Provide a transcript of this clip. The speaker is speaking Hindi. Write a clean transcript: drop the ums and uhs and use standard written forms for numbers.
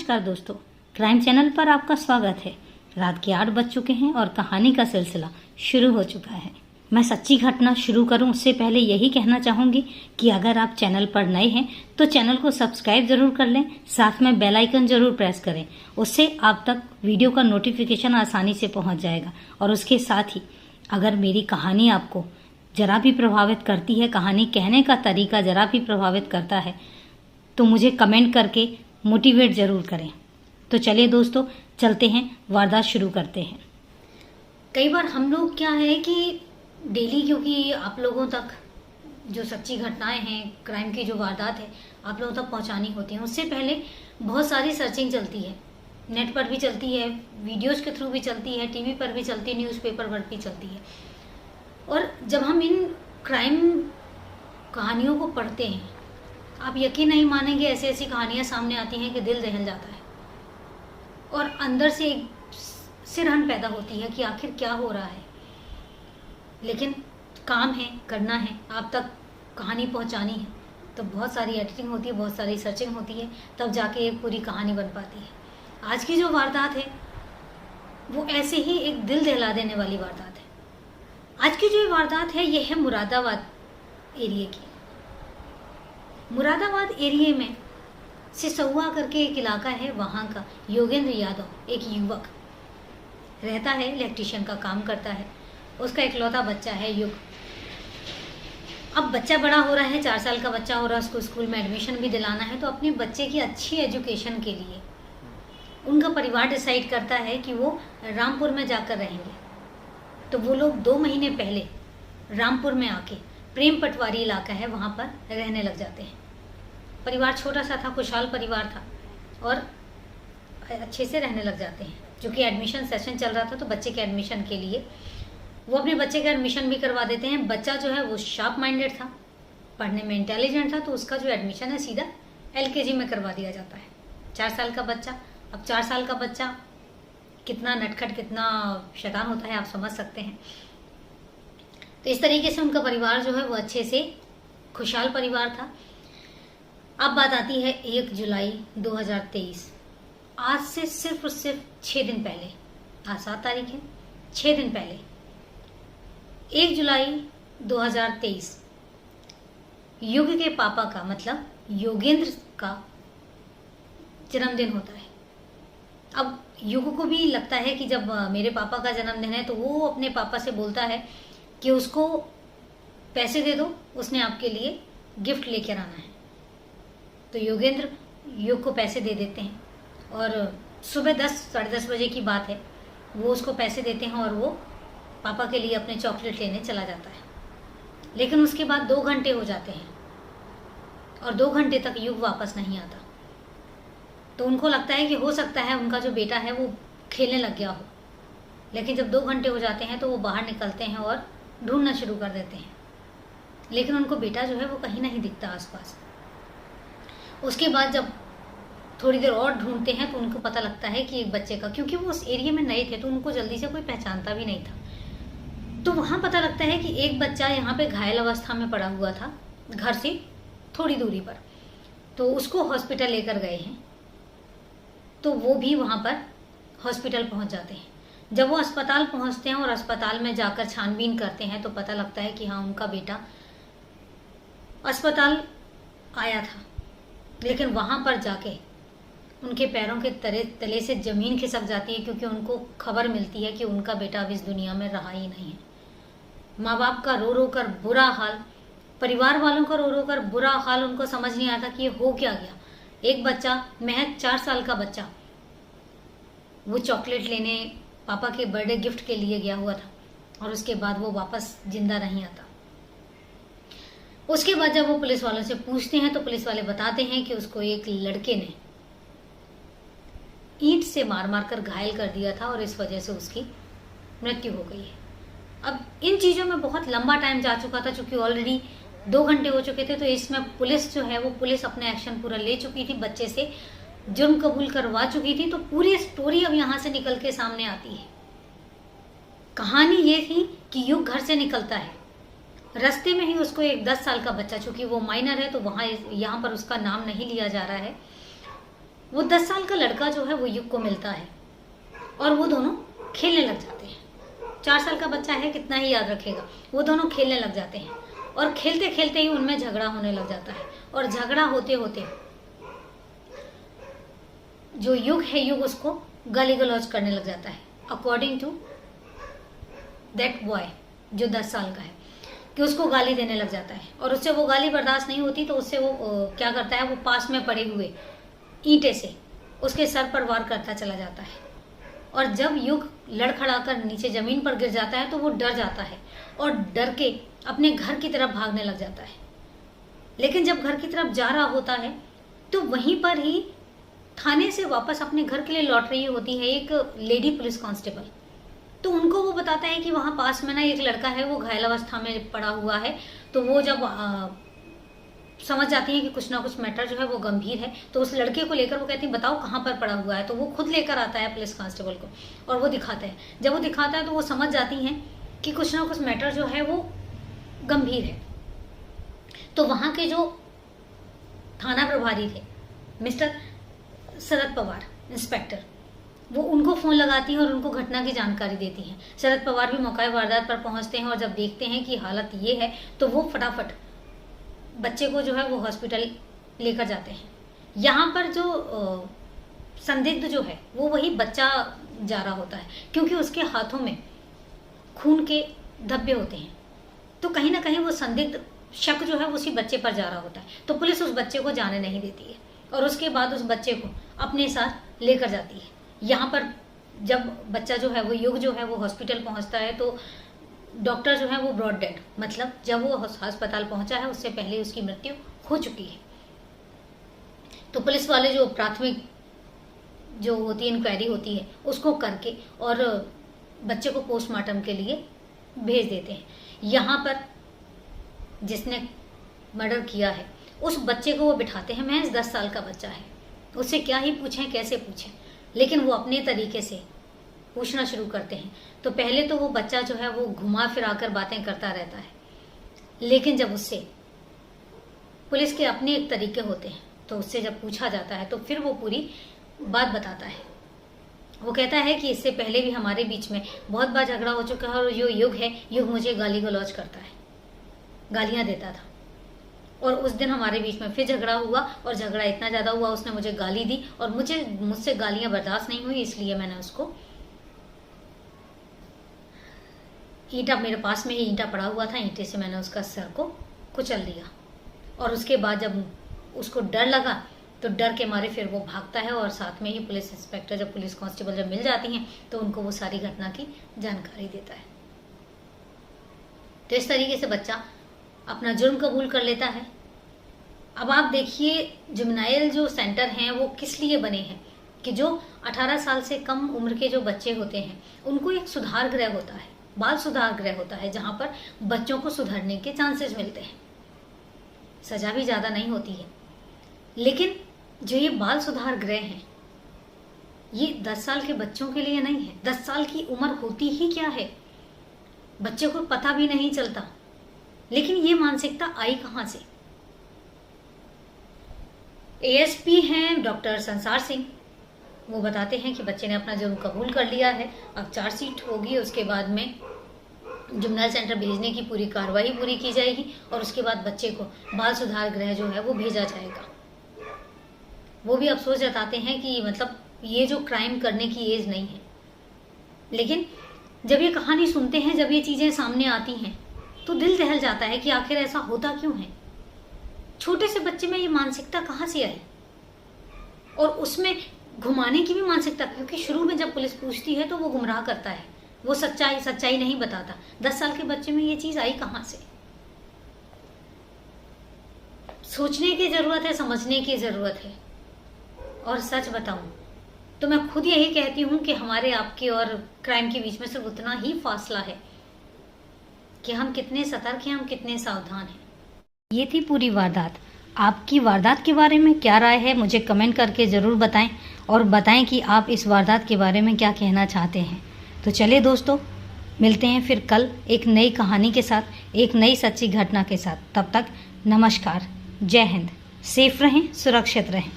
नमस्कार दोस्तों, क्राइम चैनल पर आपका स्वागत है। रात के 8 बज चुके हैं और कहानी का सिलसिला शुरू हो चुका है। मैं सच्ची घटना शुरू करूं उससे पहले यही कहना चाहूंगी कि अगर आप चैनल पर नए हैं तो चैनल को सब्सक्राइब जरूर कर लें, साथ में बेल आइकन जरूर प्रेस करें। उससे आप तक वीडियो का नोटिफिकेशन आसानी से पहुंच जाएगा। और उसके साथ ही अगर मेरी कहानी आपको जरा भी प्रभावित करती है, कहानी कहने का तरीका जरा भी प्रभावित करता है, तो मुझे कमेंट करके मोटिवेट ज़रूर करें। तो चलिए दोस्तों, चलते हैं, वारदात शुरू करते हैं। कई बार हम लोग क्या है कि डेली, क्योंकि आप लोगों तक जो सच्ची घटनाएं हैं, क्राइम की जो वारदात है, आप लोगों तक पहुंचानी होती हैं। उससे पहले बहुत सारी सर्चिंग चलती है, नेट पर भी चलती है, वीडियोस के थ्रू भी चलती है, टीवी पर भी चलती है, न्यूज़पेपर पर भी चलती है। और जब हम इन क्राइम कहानियों को पढ़ते हैं, आप यकीन नहीं मानेंगे, ऐसी ऐसी कहानियां सामने आती हैं कि दिल दहल जाता है और अंदर से एक सिरहन पैदा होती है कि आखिर क्या हो रहा है। लेकिन काम है, करना है, आप तक कहानी पहुंचानी है, तो बहुत सारी एडिटिंग होती है, बहुत सारी सर्चिंग होती है, तब जाके एक पूरी कहानी बन पाती है। आज की जो वारदात है वो ऐसे ही एक दिल दहला देने वाली वारदात है। आज की जो वारदात है ये है मुरादाबाद एरिया की। मुरादाबाद एरिया में सिसौआ करके एक इलाका है, वहाँ का योगेंद्र यादव एक युवक रहता है, इलेक्ट्रिशियन का काम करता है। उसका इकलौता बच्चा है युग। अब बच्चा बड़ा हो रहा है, 4 साल का बच्चा हो रहा है, उसको स्कूल में एडमिशन भी दिलाना है। तो अपने बच्चे की अच्छी एजुकेशन के लिए उनका परिवार डिसाइड करता है कि वो रामपुर में जाकर रहेंगे। तो वो लोग 2 महीने पहले रामपुर में आके, प्रेम पटवारी इलाका है, वहाँ पर रहने लग जाते हैं। परिवार छोटा सा था, खुशहाल परिवार था और अच्छे से रहने लग जाते हैं। क्योंकि एडमिशन सेशन चल रहा था तो बच्चे के एडमिशन के लिए वो अपने बच्चे का एडमिशन भी करवा देते हैं। बच्चा जो है वो शार्प माइंडेड था, पढ़ने में इंटेलिजेंट था, तो उसका जो एडमिशन है सीधा LKG में करवा दिया जाता है। 4 साल का बच्चा। अब 4 साल का बच्चा कितना नटखट, कितना शैतान होता है, आप समझ सकते हैं। तो इस तरीके से उनका परिवार जो है वो अच्छे से खुशहाल परिवार था। अब बात आती है 1 जुलाई 2023। आज से सिर्फ और सिर्फ 6 दिन पहले, आज 7 तारीख है, 6 दिन पहले 1 जुलाई 2023 युग के पापा का, मतलब योगेंद्र का जन्मदिन होता है। अब युग को भी लगता है कि जब मेरे पापा का जन्मदिन है, तो वो अपने पापा से बोलता है कि उसको पैसे दे दो, उसने आपके लिए गिफ्ट लेकर आना है। तो योगेंद्र युग को पैसे दे देते हैं और सुबह 10 साढ़े 10 बजे की बात है, वो उसको पैसे देते हैं और वो पापा के लिए अपने चॉकलेट लेने चला जाता है। लेकिन उसके बाद 2 घंटे हो जाते हैं और 2 घंटे तक युग वापस नहीं आता। तो उनको लगता है कि हो सकता है उनका जो बेटा है वो खेलने लग गया हो। लेकिन जब 2 घंटे हो जाते हैं तो वो बाहर निकलते हैं और ढूंढना शुरू कर देते हैं। लेकिन उनको बेटा जो है वो कहीं नहीं दिखता आसपास। उसके बाद जब थोड़ी देर और ढूंढते हैं तो उनको पता लगता है कि एक बच्चे का, क्योंकि वो उस एरिया में नए थे तो उनको जल्दी से कोई पहचानता भी नहीं था। तो वहाँ पता लगता है कि एक बच्चा यहाँ पे घायल अवस्था में पड़ा हुआ था, घर से थोड़ी दूरी पर। तो उसको हॉस्पिटल लेकर गए हैं। तो वो भी वहाँ पर हॉस्पिटल पहुँच जाते हैं। जब वो अस्पताल पहुँचते हैं और अस्पताल में जाकर छानबीन करते हैं तो पता लगता है कि हाँ, उनका बेटा अस्पताल आया था। लेकिन वहाँ पर जाके उनके पैरों के तले से ज़मीन खिसक जाती है, क्योंकि उनको खबर मिलती है कि उनका बेटा अब इस दुनिया में रहा ही नहीं है। माँ बाप का रो रो कर बुरा हाल, परिवार वालों का रो रो कर बुरा हाल, उनको समझ नहीं आता कि ये हो क्या गया। एक बच्चा, महज 4 साल का बच्चा, वो चॉकलेट लेने पापा के बर्थडे गिफ्ट के लिए गया हुआ था और उसके बाद वो वापस जिंदा नहीं आता। उसके बाद जब वो पुलिस वालों से पूछते हैं तो पुलिस वाले बताते हैं कि उसको एक लड़के ने ईंट से मार मार कर घायल कर दिया था और इस वजह से उसकी मृत्यु हो गई है। अब इन चीज़ों में बहुत लंबा टाइम जा चुका था, चूंकि ऑलरेडी 2 घंटे हो चुके थे। तो इसमें पुलिस जो है वो पुलिस अपने एक्शन पूरा ले चुकी थी, बच्चे से जुर्म कबूल करवा चुकी थी। तो पूरी स्टोरी अब यहाँ से निकल के सामने आती है। कहानी ये थी कि युग घर से निकलता है, रास्ते में ही उसको एक 10 साल का बच्चा, चूंकि वो माइनर है तो वहाँ यहाँ पर उसका नाम नहीं लिया जा रहा है, वो 10 साल का लड़का जो है वो युग को मिलता है और वो दोनों खेलने लग जाते हैं। 4 साल का बच्चा है, कितना ही याद रखेगा। वो दोनों खेलने लग जाते हैं और खेलते खेलते ही उनमें झगड़ा होने लग जाता है और झगड़ा होते होते जो युग है, युग उसको गाली गलौज करने लग जाता है अकॉर्डिंग टू दैट बॉय जो 10 साल का है, कि उसको गाली देने लग जाता है और उससे वो गाली बर्दाश्त नहीं होती तो उससे वो क्या करता है, वो पास में पड़े हुए ईंटे से उसके सर पर वार करता चला जाता है। और जब युग लड़खड़ाकर नीचे जमीन पर गिर जाता है तो वो डर जाता है और डर के अपने घर की तरफ भागने लग जाता है। लेकिन जब घर की तरफ जा रहा होता है तो वहीं पर ही थाने से वापस अपने घर के लिए लौट रही होती है एक लेडी पुलिस कांस्टेबल। तो उनको वो बताता है कि वहाँ पास में ना एक लड़का है, वो घायल अवस्था में पड़ा हुआ है। तो वो जब समझ जाती है कि कुछ ना कुछ मैटर जो है वो गंभीर है, तो उस लड़के को लेकर वो कहती है बताओ कहाँ पर पड़ा हुआ है। तो वो खुद लेकर आता है पुलिस कांस्टेबल को और वो दिखाता है। जब वो दिखाता है तो वो समझ जाती हैं कि कुछ ना कुछ मैटर जो है वो गंभीर है। तो वहाँ के जो थाना प्रभारी थे मिस्टर शरद पवार इंस्पेक्टर, वो उनको फ़ोन लगाती हैं और उनको घटना की जानकारी देती हैं। शरद पवार भी मौका वारदात पर पहुंचते हैं और जब देखते हैं कि हालत ये है तो वो फटाफट बच्चे को जो है वो हॉस्पिटल लेकर जाते हैं। यहाँ पर जो संदिग्ध जो है वो वही बच्चा जा रहा होता है, क्योंकि उसके हाथों में खून के धब्बे होते हैं। तो कहीं ना कहीं वो संदिग्ध शक जो है उसी बच्चे पर जा रहा होता है। तो पुलिस उस बच्चे को जाने नहीं देती है और उसके बाद उस बच्चे को अपने साथ लेकर जाती है। यहाँ पर जब बच्चा जो है वो युग जो है वो हॉस्पिटल पहुँचता है तो डॉक्टर जो है वो ब्रॉड डेड, मतलब जब वो अस्पताल पहुंचा है उससे पहले उसकी मृत्यु हो चुकी है। तो पुलिस वाले जो प्राथमिक जो होती है इंक्वायरी होती है उसको करके और बच्चे को पोस्टमार्टम के लिए भेज देते हैं। यहाँ पर जिसने मर्डर किया है उस बच्चे को वो बिठाते हैं। महज 10 साल का बच्चा है, उससे क्या ही पूछें, कैसे पूछें, लेकिन वो अपने तरीके से पूछना शुरू करते हैं। तो पहले तो वो बच्चा जो है वो घुमा फिरा कर बातें करता रहता है, लेकिन जब उससे पुलिस के अपने एक तरीके होते हैं तो उससे जब पूछा जाता है तो फिर वो पूरी बात बताता है। वो कहता है कि इससे पहले भी हमारे बीच में बहुत बार झगड़ा हो चुका है और जो युग है, युग मुझे गाली गलौज करता है, गालियां देता था और उस दिन हमारे बीच में फिर झगड़ा हुआ और झगड़ा इतना ज़्यादा हुआ उसने मुझे गाली दी और मुझसे गालियां बर्दाश्त नहीं हुई, इसलिए मैंने उसको ईंटा, मेरे पास में ही ईंटा पड़ा हुआ था, ईंटे से मैंने उसका सर को कुचल दिया। और उसके बाद जब उसको डर लगा तो डर के मारे फिर वो भागता है और साथ में ही पुलिस इंस्पेक्टर, जब पुलिस कांस्टेबल जब मिल जाती हैं तो उनको वो सारी घटना की जानकारी देता है। तो इस तरीके से बच्चा अपना जुर्म कबूल कर लेता है। अब आप देखिए जुवेनाइल जो सेंटर हैं वो किस लिए बने हैं कि जो 18 साल से कम उम्र के जो बच्चे होते हैं उनको एक सुधार गृह होता है, बाल सुधार गृह होता है, जहाँ पर बच्चों को सुधरने के चांसेस मिलते हैं। सजा भी ज़्यादा नहीं होती है, लेकिन जो ये बाल सुधार गृह हैं ये 10 साल के बच्चों के लिए नहीं है। 10 साल की उम्र होती ही क्या है, बच्चे को पता भी नहीं चलता, लेकिन ये मानसिकता आई कहाँ से। एएसपी हैं डॉक्टर संसार सिंह, वो बताते हैं कि बच्चे ने अपना जुर्म कबूल कर लिया है, अब चार्जशीट होगी, उसके बाद में जुवेनाइल सेंटर भेजने की पूरी कार्रवाई पूरी की जाएगी और उसके बाद बच्चे को बाल सुधार गृह जो है वो भेजा जाएगा। वो भी अफसोस जताते हैं कि मतलब ये जो क्राइम करने की एज नहीं है, लेकिन जब ये कहानी सुनते हैं, जब ये चीज़ें सामने आती हैं तो दिल दहल जाता है कि आखिर ऐसा होता क्यों है। छोटे से बच्चे में ये मानसिकता कहाँ से आई और उसमें घुमाने की भी मानसिकता, क्योंकि शुरू में जब पुलिस पूछती है तो वो गुमराह करता है, वो सच्चाई नहीं बताता। 10 साल के बच्चे में ये चीज़ आई कहाँ से। सोचने की ज़रूरत है, समझने की ज़रूरत है। और सच बताऊं तो मैं खुद यही कहती हूँ कि हमारे आपके और क्राइम के बीच में सिर्फ उतना ही फासला है कि हम कितने सतर्क हैं, हम कितने सावधान हैं। ये थी पूरी वारदात। आपकी वारदात के बारे में क्या राय है मुझे कमेंट करके ज़रूर बताएं और बताएं कि आप इस वारदात के बारे में क्या कहना चाहते हैं। तो चलिए दोस्तों, मिलते हैं फिर कल एक नई कहानी के साथ, एक नई सच्ची घटना के साथ। तब तक नमस्कार, जय हिंद, सेफ रहें, सुरक्षित रहें।